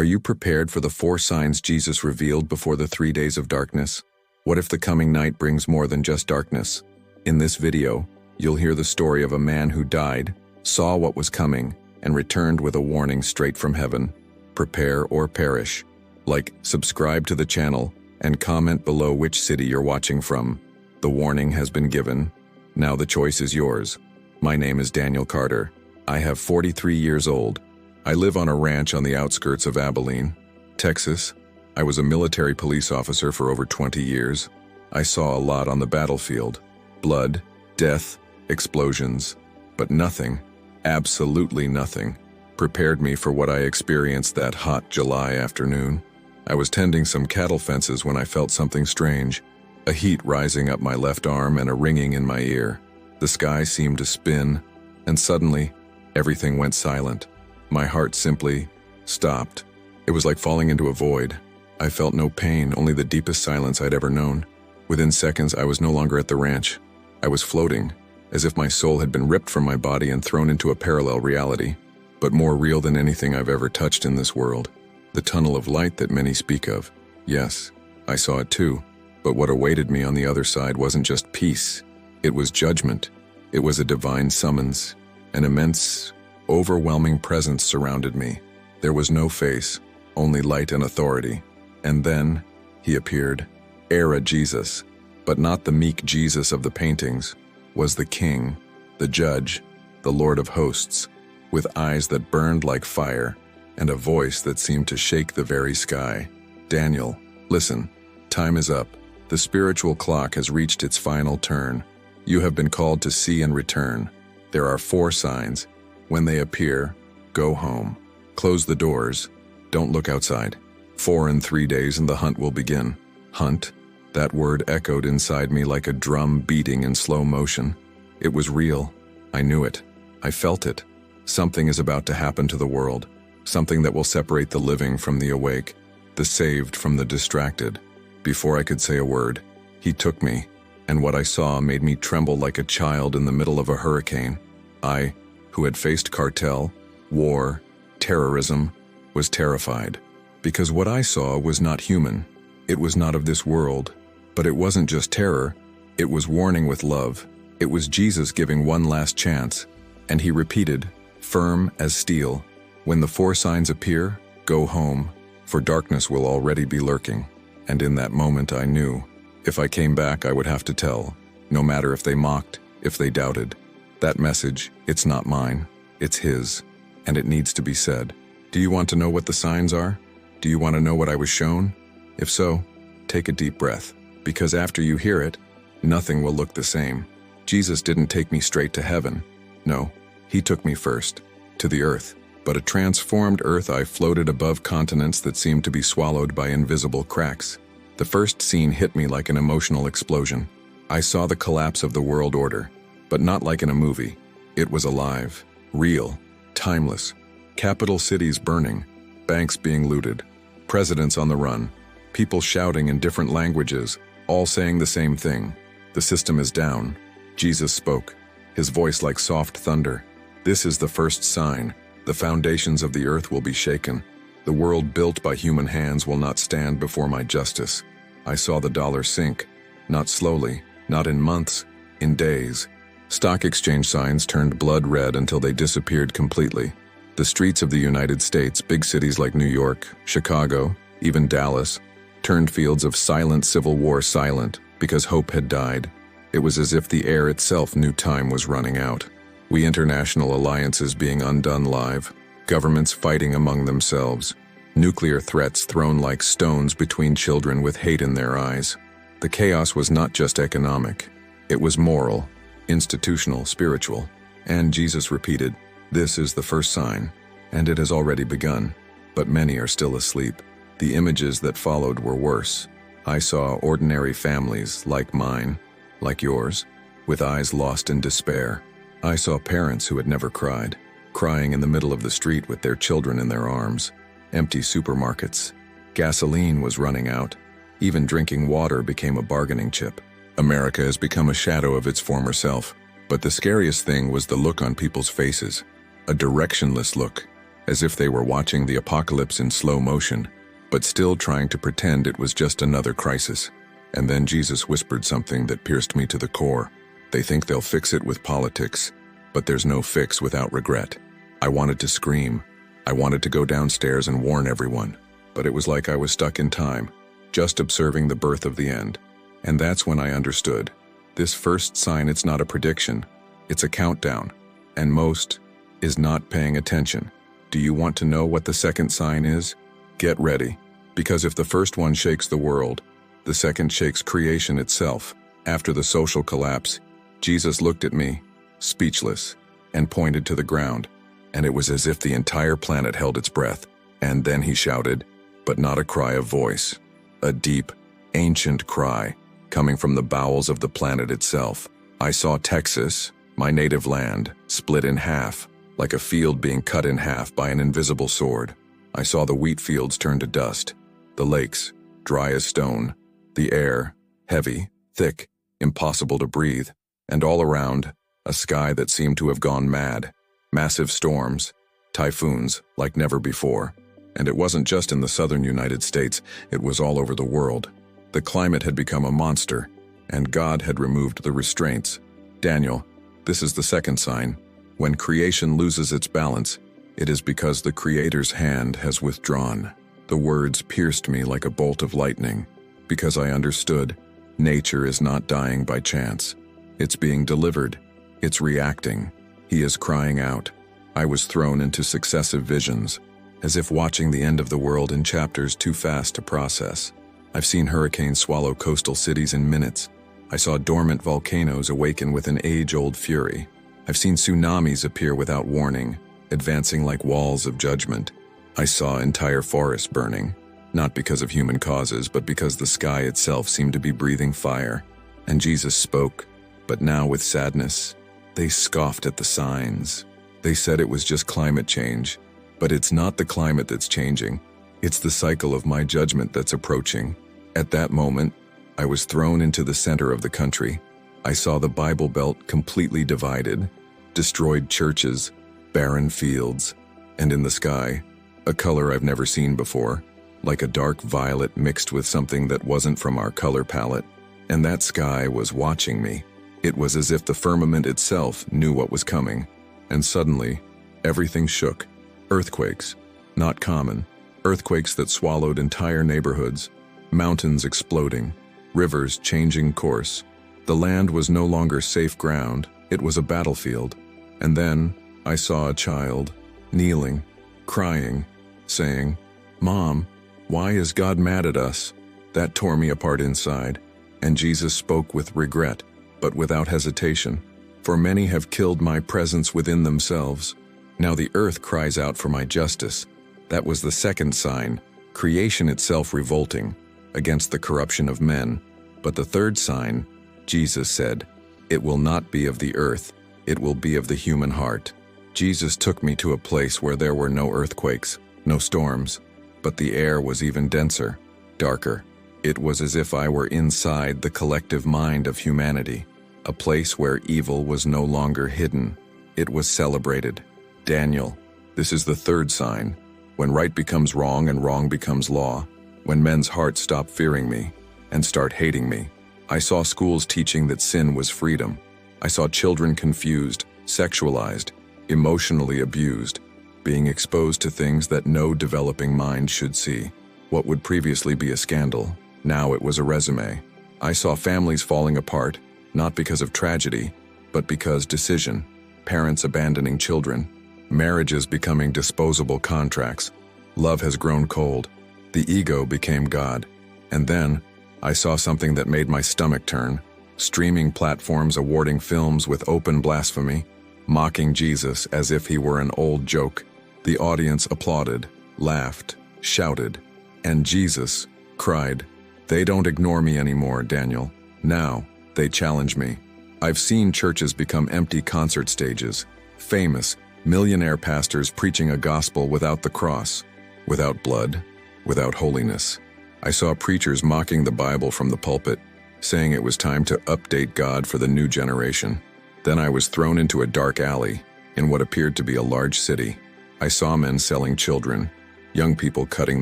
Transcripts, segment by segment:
Are you prepared for the 4 signs Jesus revealed before the 3 days of darkness? What if the coming night brings more than just darkness? In this video, you'll hear the story of a man who died, saw what was coming, and returned with a warning straight from heaven. Prepare or perish. Like, subscribe to the channel, and comment below which city you're watching from. The warning has been given. Now the choice is yours. My name is Daniel Carter. I have 43 years old. I live on a ranch on the outskirts of Abilene, Texas. I was a military police officer for over 20 years. I saw a lot on the battlefield. Blood, death, explosions. But nothing, absolutely nothing, prepared me for what I experienced that hot July afternoon. I was tending some cattle fences when I felt something strange. A heat rising up my left arm and a ringing in my ear. The sky seemed to spin, and suddenly, everything went silent. My heart simply stopped. It was like falling into a void. I felt no pain, only the deepest silence I'd ever known. Within seconds, I was no longer at the ranch. I was floating, as if my soul had been ripped from my body and thrown into a parallel reality, but more real than anything I've ever touched in this world. The tunnel of light that many speak of. Yes, I saw it too, but what awaited me on the other side wasn't just peace. It was judgment. It was a divine summons. An immense, overwhelming presence surrounded me. There was no face, only light and authority. And then, he appeared. Era Jesus, but not the meek Jesus of the paintings, was the King, the Judge, the Lord of hosts, with eyes that burned like fire and a voice that seemed to shake the very sky. Daniel, listen, time is up. The spiritual clock has reached its final turn. You have been called to see and return. There are 4 signs. When they appear, go home. Close the doors. Don't look outside. 4 and 3 days and the hunt will begin. Hunt? That word echoed inside me like a drum beating in slow motion. It was real. I knew it. I felt it. Something is about to happen to the world. Something that will separate the living from the awake, the saved from the distracted. Before I could say a word, he took me, and what I saw made me tremble like a child in the middle of a hurricane. I, who had faced cartel, war, terrorism, was terrified. Because what I saw was not human. It was not of this world. But it wasn't just terror. It was warning with love. It was Jesus giving one last chance. And he repeated, firm as steel, when the 4 signs appear, go home, for darkness will already be lurking. And in that moment I knew, if I came back I would have to tell, no matter if they mocked, if they doubted. That message, it's not mine, it's his, and it needs to be said. Do you want to know what the signs are? Do you want to know what I was shown? If so, take a deep breath, because after you hear it, nothing will look the same. Jesus didn't take me straight to heaven. No, he took me first, to the earth. But a transformed earth, I floated above continents that seemed to be swallowed by invisible cracks. The first scene hit me like an emotional explosion. I saw the collapse of the world order, but not like in a movie. It was alive, real, timeless. Capital cities burning, banks being looted, presidents on the run, people shouting in different languages, all saying the same thing. The system is down. Jesus spoke, his voice like soft thunder. This is the first sign. The foundations of the earth will be shaken. The world built by human hands will not stand before my justice. I saw the dollar sink, not slowly, not in months, in days. Stock exchange signs turned blood red until they disappeared completely. The streets of the United States, big cities like New York, Chicago, even Dallas, turned fields of silent civil war silent because hope had died. It was as if the air itself knew time was running out. We international alliances being undone live, governments fighting among themselves, nuclear threats thrown like stones between children with hate in their eyes. The chaos was not just economic, it was moral, institutional, spiritual. And Jesus repeated, this is the first sign, and it has already begun, but many are still asleep. The images that followed were worse. I saw ordinary families like mine, like yours, with eyes lost in despair. I saw parents who had never cried, crying in the middle of the street with their children in their arms. Empty supermarkets. Gasoline was running out. Even drinking water became a bargaining chip. America has become a shadow of its former self. But the scariest thing was the look on people's faces. A directionless look, as if they were watching the apocalypse in slow motion, but still trying to pretend it was just another crisis. And then Jesus whispered something that pierced me to the core. They think they'll fix it with politics, but there's no fix without regret. I wanted to scream. I wanted to go downstairs and warn everyone, but it was like I was stuck in time, just observing the birth of the end. And that's when I understood. This first sign, it's not a prediction, it's a countdown, and most is not paying attention. Do you want to know what the second sign is? Get ready, because if the first one shakes the world, the second shakes creation itself. After the social collapse, Jesus looked at me, speechless, and pointed to the ground, and it was as if the entire planet held its breath. And then he shouted, but not a cry of voice, a deep, ancient cry coming from the bowels of the planet itself. I saw Texas, my native land, split in half, like a field being cut in half by an invisible sword. I saw the wheat fields turn to dust, the lakes, dry as stone, the air, heavy, thick, impossible to breathe, and all around, a sky that seemed to have gone mad. Massive storms, typhoons like never before. And it wasn't just in the southern United States, it was all over the world. The climate had become a monster, and God had removed the restraints. Daniel, this is the second sign. When creation loses its balance, it is because the Creator's hand has withdrawn. The words pierced me like a bolt of lightning, because I understood nature is not dying by chance. It's being delivered. It's reacting. He is crying out. I was thrown into successive visions, as if watching the end of the world in chapters too fast to process. I've seen hurricanes swallow coastal cities in minutes. I saw dormant volcanoes awaken with an age-old fury. I've seen tsunamis appear without warning, advancing like walls of judgment. I saw entire forests burning, not because of human causes, but because the sky itself seemed to be breathing fire. And Jesus spoke, but now with sadness. They scoffed at the signs. They said it was just climate change. But it's not the climate that's changing. It's the cycle of my judgment that's approaching. At that moment, I was thrown into the center of the country. I saw the Bible Belt completely divided, destroyed churches, barren fields, and in the sky, a color I've never seen before, like a dark violet mixed with something that wasn't from our color palette. And that sky was watching me. It was as if the firmament itself knew what was coming. And suddenly, everything shook. Earthquakes, not common. Earthquakes that swallowed entire neighborhoods, mountains exploding, rivers changing course. The land was no longer safe ground, it was a battlefield. And then I saw a child, kneeling, crying, saying, "Mom, why is God mad at us?" That tore me apart inside, and Jesus spoke with regret, but without hesitation. For many have killed my presence within themselves. Now the earth cries out for my justice. That was the second sign, creation itself revolting against the corruption of men. But the third sign, Jesus said, it will not be of the earth, it will be of the human heart. Jesus took me to a place where there were no earthquakes, no storms, but the air was even denser, darker. It was as if I were inside the collective mind of humanity, a place where evil was no longer hidden. It was celebrated. Daniel, this is the third sign. When right becomes wrong and wrong becomes law, when men's hearts stop fearing me and start hating me. I saw schools teaching that sin was freedom. I saw children confused, sexualized, emotionally abused, being exposed to things that no developing mind should see. What would previously be a scandal, now it was a resume. I saw families falling apart, not because of tragedy, but because decision. Parents abandoning children, marriages becoming disposable contracts. Love has grown cold. The ego became God. And then, I saw something that made my stomach turn. Streaming platforms awarding films with open blasphemy, mocking Jesus as if he were an old joke. The audience applauded, laughed, shouted, and Jesus cried. They don't ignore me anymore, Daniel. Now, they challenge me. I've seen churches become empty concert stages, famous, millionaire pastors preaching a gospel without the cross, without blood, without holiness. I saw preachers mocking the Bible from the pulpit, saying it was time to update God for the new generation. Then I was thrown into a dark alley, in what appeared to be a large city. I saw men selling children, young people cutting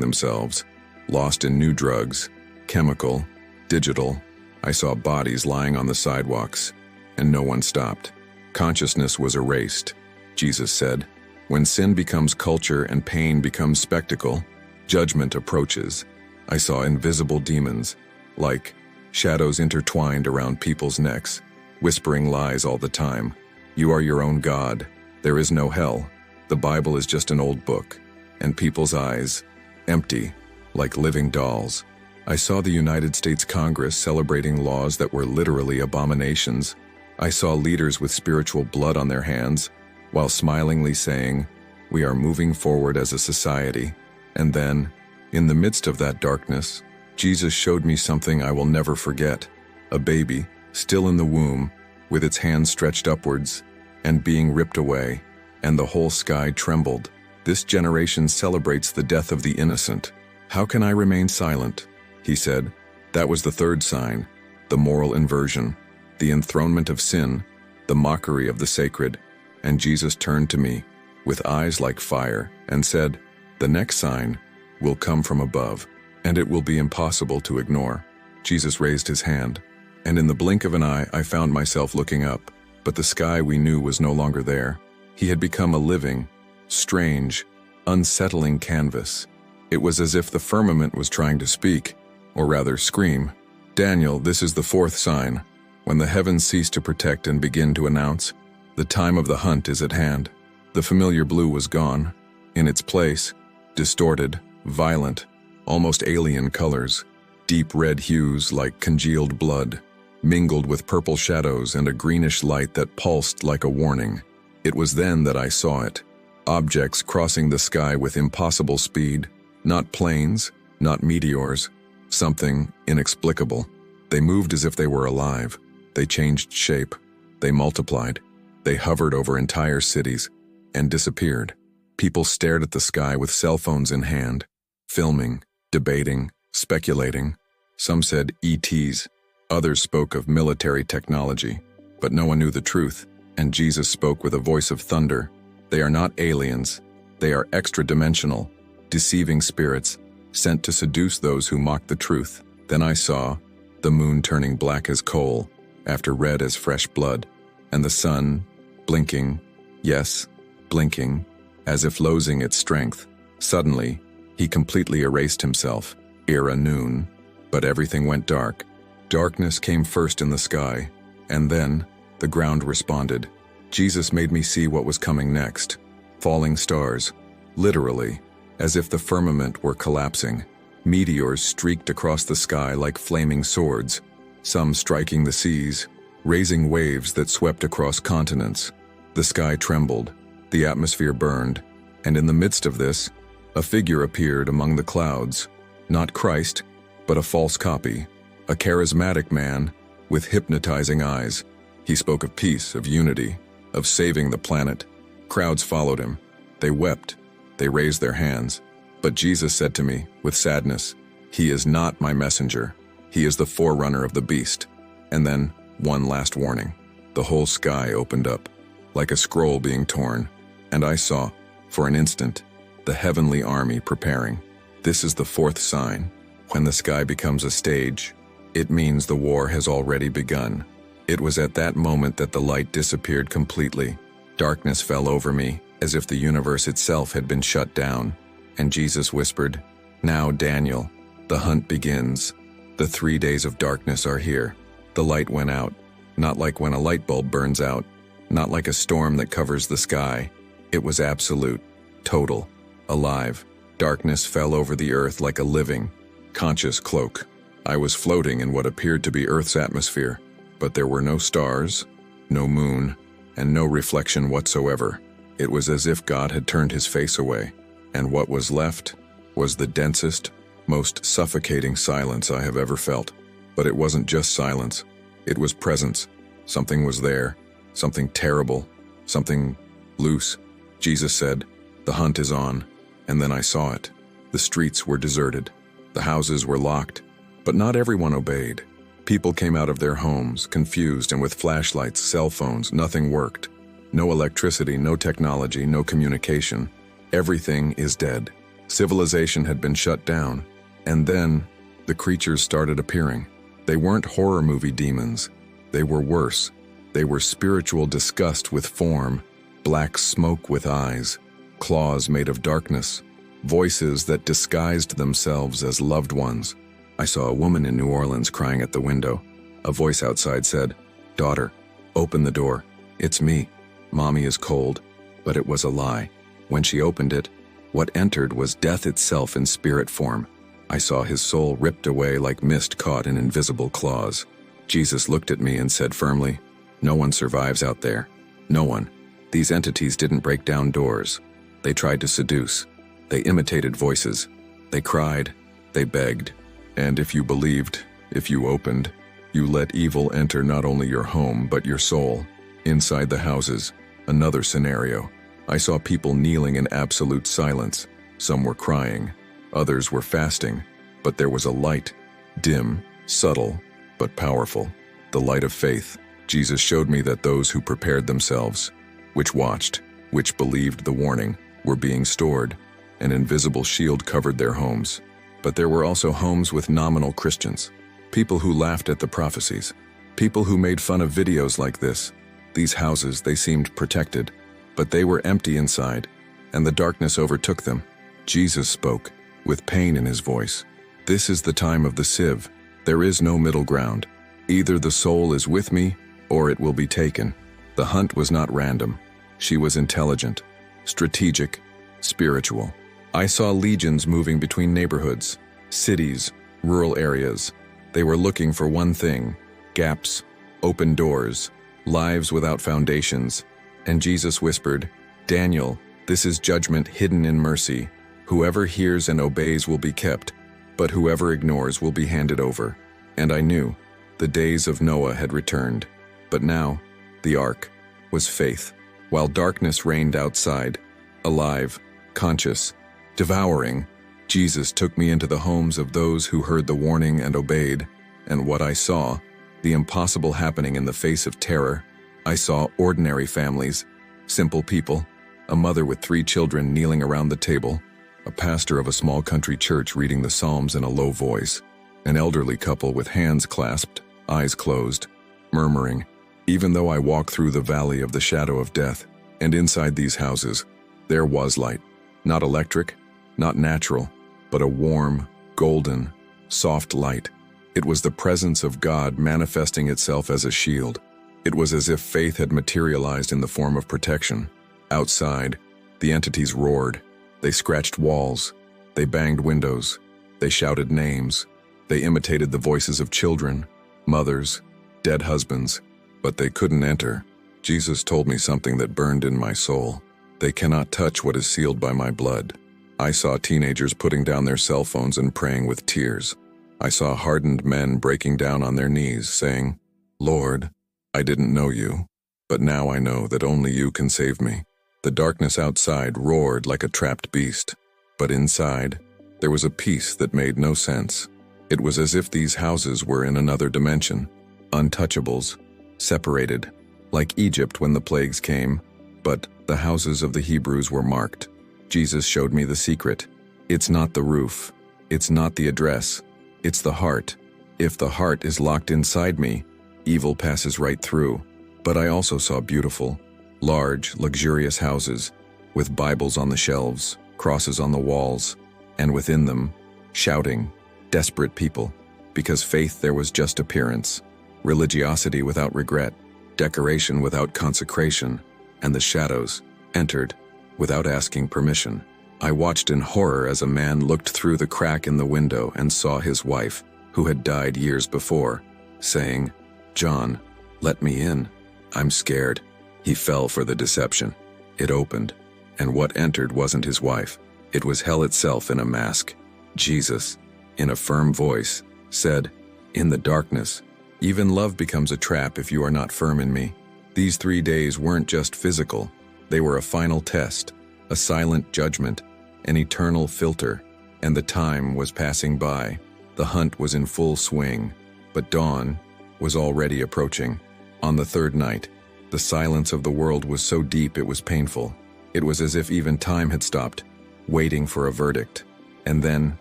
themselves, lost in new drugs, chemical, digital. I saw bodies lying on the sidewalks, and no one stopped. Consciousness was erased. Jesus said, "When sin becomes culture and pain becomes spectacle, judgment approaches." I saw invisible demons, like shadows intertwined around people's necks, whispering lies all the time. You are your own God. There is no hell. The Bible is just an old book. And people's eyes, empty, like living dolls. I saw the United States Congress celebrating laws that were literally abominations. I saw leaders with spiritual blood on their hands, while smilingly saying, "We are moving forward as a society." And then, in the midst of that darkness, Jesus showed me something I will never forget. A baby, still in the womb, with its hands stretched upwards, and being ripped away, and the whole sky trembled. This generation celebrates the death of the innocent. How can I remain silent? He said. That was the third sign, the moral inversion, the enthronement of sin, the mockery of the sacred. And Jesus turned to me, with eyes like fire, and said, "The next sign will come from above, and it will be impossible to ignore." Jesus raised his hand, and in the blink of an eye I found myself looking up, but the sky we knew was no longer there. He had become a living, strange, unsettling canvas. It was as if the firmament was trying to speak, or rather scream. "Daniel, this is the fourth sign. When the heavens cease to protect and begin to announce, the time of the hunt is at hand." The familiar blue was gone. In its place, distorted, violent, almost alien colors, deep red hues like congealed blood, mingled with purple shadows and a greenish light that pulsed like a warning. It was then that I saw it. Objects crossing the sky with impossible speed, not planes, not meteors, something inexplicable. They moved as if they were alive. They changed shape. They multiplied. They hovered over entire cities and disappeared. People stared at the sky with cell phones in hand, filming, debating, speculating. Some said ETs. Others spoke of military technology. But no one knew the truth, and Jesus spoke with a voice of thunder. They are not aliens. They are extra-dimensional, deceiving spirits, sent to seduce those who mock the truth. Then I saw the moon turning black as coal, after red as fresh blood, and the sun blinking, yes, blinking, as if losing its strength. Suddenly, he completely erased himself, era noon, but everything went dark. Darkness came first in the sky, and then the ground responded. Jesus made me see what was coming next. Falling stars, literally, as if the firmament were collapsing. Meteors streaked across the sky like flaming swords, some striking the seas, raising waves that swept across continents. The sky trembled, the atmosphere burned, and in the midst of this, a figure appeared among the clouds. Not Christ, but a false copy, a charismatic man with hypnotizing eyes. He spoke of peace, of unity, of saving the planet. Crowds followed him. They wept. They raised their hands. But Jesus said to me, with sadness, "He is not my messenger. He is the forerunner of the beast." And then, one last warning. The whole sky opened up, like a scroll being torn, and I saw, for an instant, the heavenly army preparing. This is the fourth sign. When the sky becomes a stage, it means the war has already begun. It was at that moment that the light disappeared completely. Darkness fell over me, as if the universe itself had been shut down. And Jesus whispered, "Now, Daniel, the hunt begins. The 3 days of darkness are here." The light went out, not like when a light bulb burns out, not like a storm that covers the sky. It was absolute, total, alive. Darkness fell over the earth like a living, conscious cloak. I was floating in what appeared to be Earth's atmosphere, but there were no stars, no moon, and no reflection whatsoever. It was as if God had turned his face away, and what was left was the densest, most suffocating silence I have ever felt. But it wasn't just silence. It was presence. Something was there, something terrible, something loose. Jesus said, "The hunt is on." And then I saw it. The streets were deserted. The houses were locked, but not everyone obeyed. People came out of their homes, confused and with flashlights, cell phones. Nothing worked. No electricity, no technology, no communication. Everything is dead. Civilization had been shut down. And then, the creatures started appearing. They weren't horror movie demons. They were worse. They were spiritual disgust with form, black smoke with eyes, claws made of darkness, voices that disguised themselves as loved ones. I saw a woman in New Orleans crying at the window. A voice outside said, "Daughter, open the door. It's me. Mommy is cold." But it was a lie. When she opened it, what entered was death itself in spirit form. I saw his soul ripped away like mist caught in invisible claws. Jesus looked at me and said firmly, "No one survives out there. No one. These entities didn't break down doors. They tried to seduce. They imitated voices. They cried. They begged. And if you believed, if you opened, you let evil enter not only your home but your soul." Inside the houses, another scenario. I saw people kneeling in absolute silence. Some were crying. Others were fasting. But there was a light, dim, subtle, but powerful. The light of faith. Jesus showed me that those who prepared themselves, which watched, which believed the warning, were being stored. An invisible shield covered their homes. But there were also homes with nominal Christians. People who laughed at the prophecies. People who made fun of videos like this. These houses, they seemed protected, but they were empty inside, and the darkness overtook them. Jesus spoke, with pain in his voice. "This is the time of the sieve. There is no middle ground. Either the soul is with me, or it will be taken." The hunt was not random. She was intelligent, strategic, spiritual. I saw legions moving between neighborhoods, cities, rural areas. They were looking for one thing: gaps, open doors, lives without foundations. And Jesus whispered, "Daniel, this is judgment hidden in mercy. Whoever hears and obeys will be kept, but whoever ignores will be handed over." And I knew the days of Noah had returned. But now, the ark was faith. While darkness reigned outside, alive, conscious, devouring, Jesus took me into the homes of those who heard the warning and obeyed. And what I saw, the impossible happening in the face of terror. I saw ordinary families, simple people, a mother with 3 children kneeling around the table, a pastor of a small country church reading the Psalms in a low voice, an elderly couple with hands clasped, eyes closed, murmuring. Even though I walked through the valley of the shadow of death, and inside these houses, there was light. Not electric, not natural, but a warm, golden, soft light. It was the presence of God manifesting itself as a shield. It was as if faith had materialized in the form of protection. Outside, the entities roared. They scratched walls. They banged windows. They shouted names. They imitated the voices of children, mothers, dead husbands. But they couldn't enter. Jesus told me something that burned in my soul. They cannot touch what is sealed by my blood. I saw teenagers putting down their cell phones and praying with tears. I saw hardened men breaking down on their knees, saying, "Lord, I didn't know you, but now I know that only you can save me." The darkness outside roared like a trapped beast, but inside, there was a peace that made no sense. It was as if these houses were in another dimension, untouchables, separated, like Egypt when the plagues came, but the houses of the Hebrews were marked. Jesus showed me the secret. It's not the roof. It's not the address. It's the heart. If the heart is locked inside me, evil passes right through. But I also saw beautiful, large, luxurious houses, with Bibles on the shelves, crosses on the walls, and within them, shouting, desperate people, because faith there was just appearance, religiosity without regret, decoration without consecration, and the shadows entered without asking permission. I watched in horror as a man looked through the crack in the window and saw his wife, who had died years before, saying, "John, let me in. I'm scared." He fell for the deception. It opened, and what entered wasn't his wife. It was hell itself in a mask. Jesus, in a firm voice, said, "In the darkness, even love becomes a trap if you are not firm in me." These 3 days weren't just physical. They were a final test, a silent judgment, an eternal filter, and the time was passing by. The hunt was in full swing, but dawn was already approaching. On the 3rd night, the silence of the world was so deep it was painful. It was as if even time had stopped, waiting for a verdict. And then,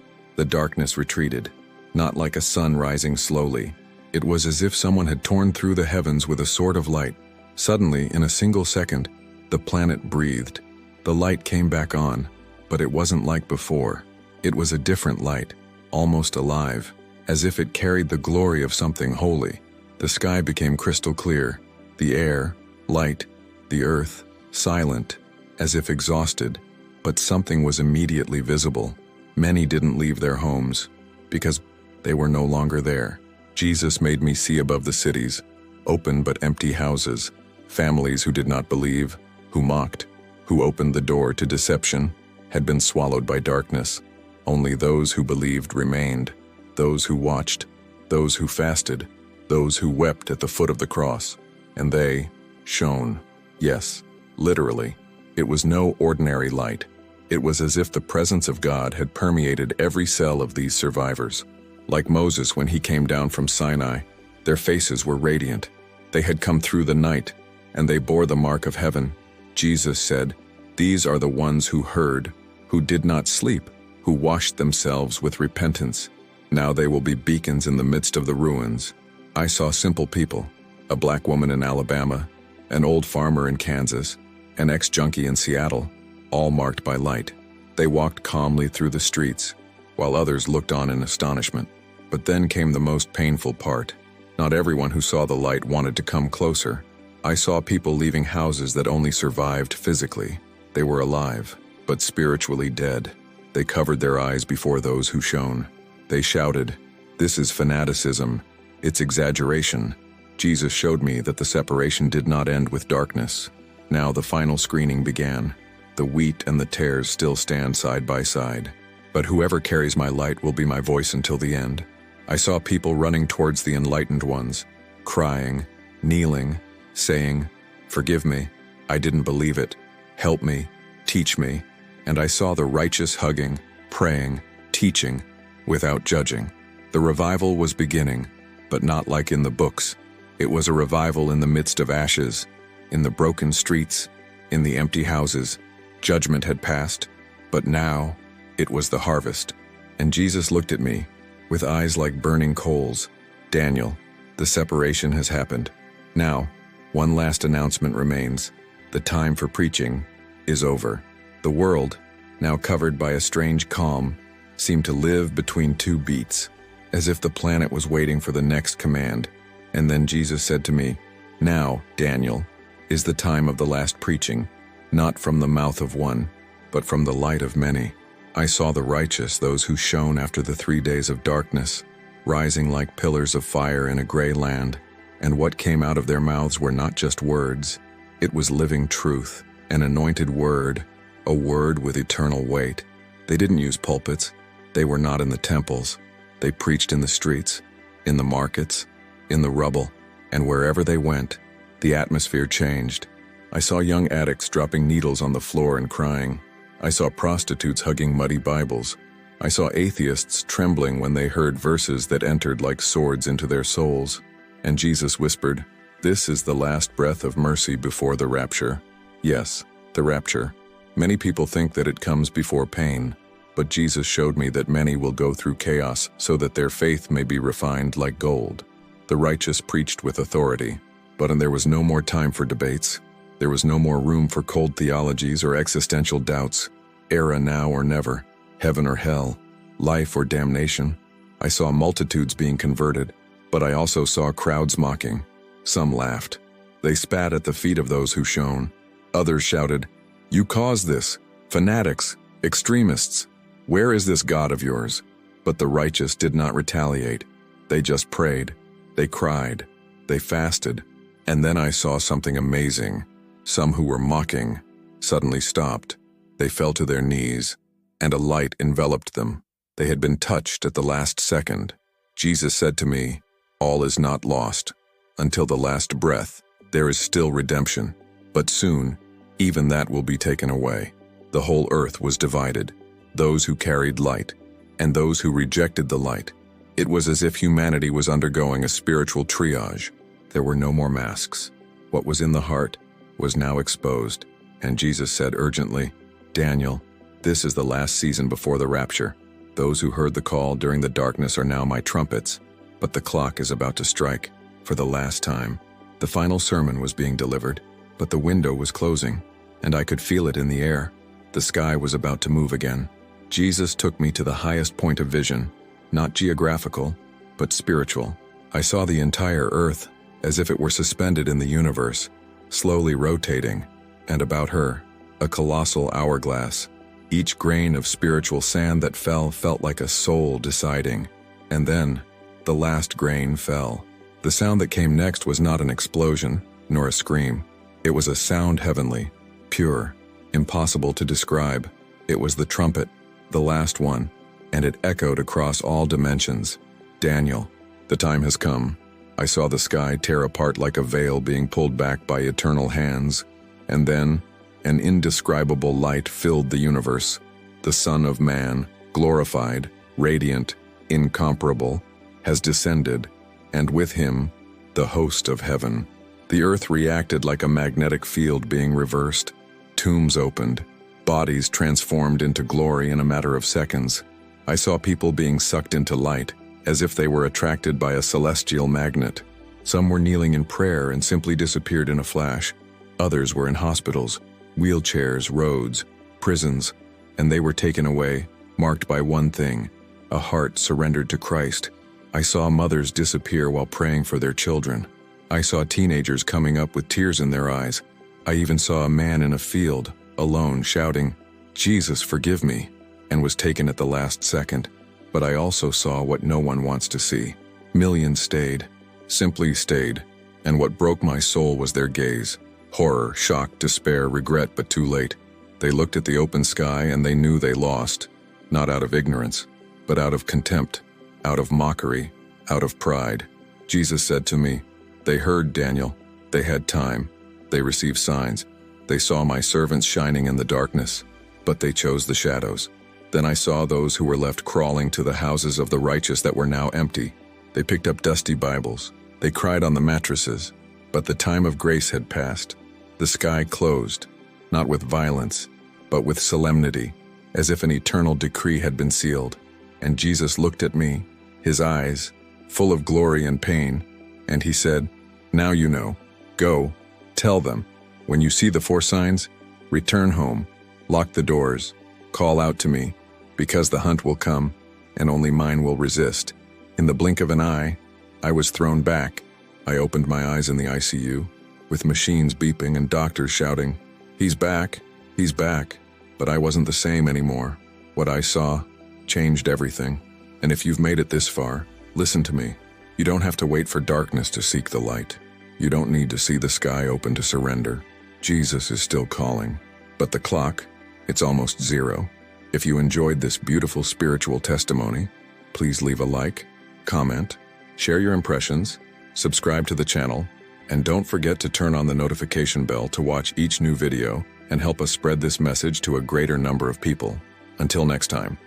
the darkness retreated, not like a sun rising slowly. It was as if someone had torn through the heavens with a sword of light. Suddenly, in a single second, the planet breathed. The light came back on, but it wasn't like before. It was a different light, almost alive, as if it carried the glory of something holy. The sky became crystal clear, the air, light, the earth, silent, as if exhausted, but something was immediately visible. Many didn't leave their homes, because they were no longer there. Jesus made me see above the cities, open but empty houses, families who did not believe, who mocked, who opened the door to deception, had been swallowed by darkness. Only those who believed remained, those who watched, those who fasted, those who wept at the foot of the cross. And they shone. Yes, literally. It was no ordinary light. It was as if the presence of God had permeated every cell of these survivors. Like Moses when he came down from Sinai, their faces were radiant. They had come through the night, and they bore the mark of heaven. Jesus said, "These are the ones who heard, who did not sleep, who washed themselves with repentance. Now they will be beacons in the midst of the ruins." I saw simple people, a black woman in Alabama, an old farmer in Kansas, an ex-junkie in Seattle, all marked by light. They walked calmly through the streets, while others looked on in astonishment. But then came the most painful part. Not everyone who saw the light wanted to come closer. I saw people leaving houses that only survived physically. They were alive, but spiritually dead. They covered their eyes before those who shone. They shouted, "This is fanaticism. It's exaggeration." Jesus showed me that the separation did not end with darkness. Now the final screening began. The wheat and the tares still stand side by side. But whoever carries my light will be my voice until the end. I saw people running towards the enlightened ones, crying, kneeling, saying, "Forgive me, I didn't believe it. Help me, teach me." And I saw the righteous hugging, praying, teaching, without judging. The revival was beginning, but not like in the books. It was a revival in the midst of ashes, in the broken streets, in the empty houses. Judgment had passed, but now it was the harvest. And Jesus looked at me, with eyes like burning coals. "Daniel, the separation has happened. Now, one last announcement remains. The time for preaching is over." The world, now covered by a strange calm, seemed to live between two beats, as if the planet was waiting for the next command. And then Jesus said to me, "Now, Daniel, is the time of the last preaching, not from the mouth of one, but from the light of many." I saw the righteous, those who shone after the 3 days of darkness, rising like pillars of fire in a gray land. And what came out of their mouths were not just words. It was living truth, an anointed word, a word with eternal weight. They didn't use pulpits. They were not in the temples. They preached in the streets, in the markets, in the rubble, and wherever they went, the atmosphere changed. I saw young addicts dropping needles on the floor and crying. I saw prostitutes hugging muddy Bibles. I saw atheists trembling when they heard verses that entered like swords into their souls. And Jesus whispered, "This is the last breath of mercy before the rapture." Yes, the rapture. Many people think that it comes before pain, but Jesus showed me that many will go through chaos so that their faith may be refined like gold. The righteous preached with authority, but there was no more time for debates. There was no more room for cold theologies or existential doubts. Era now or never, heaven or hell, life or damnation. I saw multitudes being converted, but I also saw crowds mocking. Some laughed. They spat at the feet of those who shone. Others shouted, "You caused this, fanatics, extremists. Where is this God of yours?" But the righteous did not retaliate. They just prayed. They cried. They fasted. And then I saw something amazing. Some who were mocking suddenly stopped. They fell to their knees, and a light enveloped them. They had been touched at the last second. Jesus said to me, "All is not lost. Until the last breath, there is still redemption. But soon, even that will be taken away." The whole earth was divided, those who carried light, and those who rejected the light. It was as if humanity was undergoing a spiritual triage. There were no more masks. What was in the heart was now exposed. And Jesus said urgently, "Daniel, this is the last season before the rapture. Those who heard the call during the darkness are now my trumpets, but the clock is about to strike for the last time." The final sermon was being delivered, but the window was closing, and I could feel it in the air. The sky was about to move again. Jesus took me to the highest point of vision, not geographical, but spiritual. I saw the entire earth as if it were suspended in the universe, slowly rotating, and about her, a colossal hourglass. Each grain of spiritual sand that fell felt like a soul deciding. And then, the last grain fell. The sound that came next was not an explosion, nor a scream. It was a sound heavenly, pure, impossible to describe. It was the trumpet, the last one, and it echoed across all dimensions. "Daniel, the time has come." I saw the sky tear apart like a veil being pulled back by eternal hands, and then an indescribable light filled the universe. The Son of Man, glorified, radiant, incomparable, has descended, and with him, the host of heaven. The earth reacted like a magnetic field being reversed. Tombs opened, bodies transformed into glory in a matter of seconds. I saw people being sucked into light, as if they were attracted by a celestial magnet. Some were kneeling in prayer and simply disappeared in a flash. Others were in hospitals, wheelchairs, roads, prisons, and they were taken away, marked by one thing: a heart surrendered to Christ. I saw mothers disappear while praying for their children. I saw teenagers coming up with tears in their eyes. I even saw a man in a field, alone, shouting, "Jesus, forgive me," and was taken at the last second. But I also saw what no one wants to see. Millions stayed, simply stayed, and what broke my soul was their gaze. Horror, shock, despair, regret, but too late. They looked at the open sky and they knew they lost, not out of ignorance, but out of contempt, out of mockery, out of pride. Jesus said to me, "They heard, Daniel. They had time. They received signs. They saw my servants shining in the darkness, but they chose the shadows." Then I saw those who were left crawling to the houses of the righteous that were now empty. They picked up dusty Bibles. They cried on the mattresses, but the time of grace had passed. The sky closed, not with violence, but with solemnity, as if an eternal decree had been sealed. And Jesus looked at me, his eyes full of glory and pain, and he said, "Now you know. Go, tell them. When you see the 4 signs, return home, lock the doors, call out to me, because the hunt will come, and only mine will resist." In the blink of an eye, I was thrown back. I opened my eyes in the ICU, with machines beeping and doctors shouting, "He's back, he's back." But I wasn't the same anymore. What I saw changed everything. And if you've made it this far, listen to me. You don't have to wait for darkness to seek the light. You don't need to see the sky open to surrender. Jesus is still calling. But the clock, it's almost 0. If you enjoyed this beautiful spiritual testimony, please leave a like, comment, share your impressions, subscribe to the channel, and don't forget to turn on the notification bell to watch each new video and help us spread this message to a greater number of people. Until next time.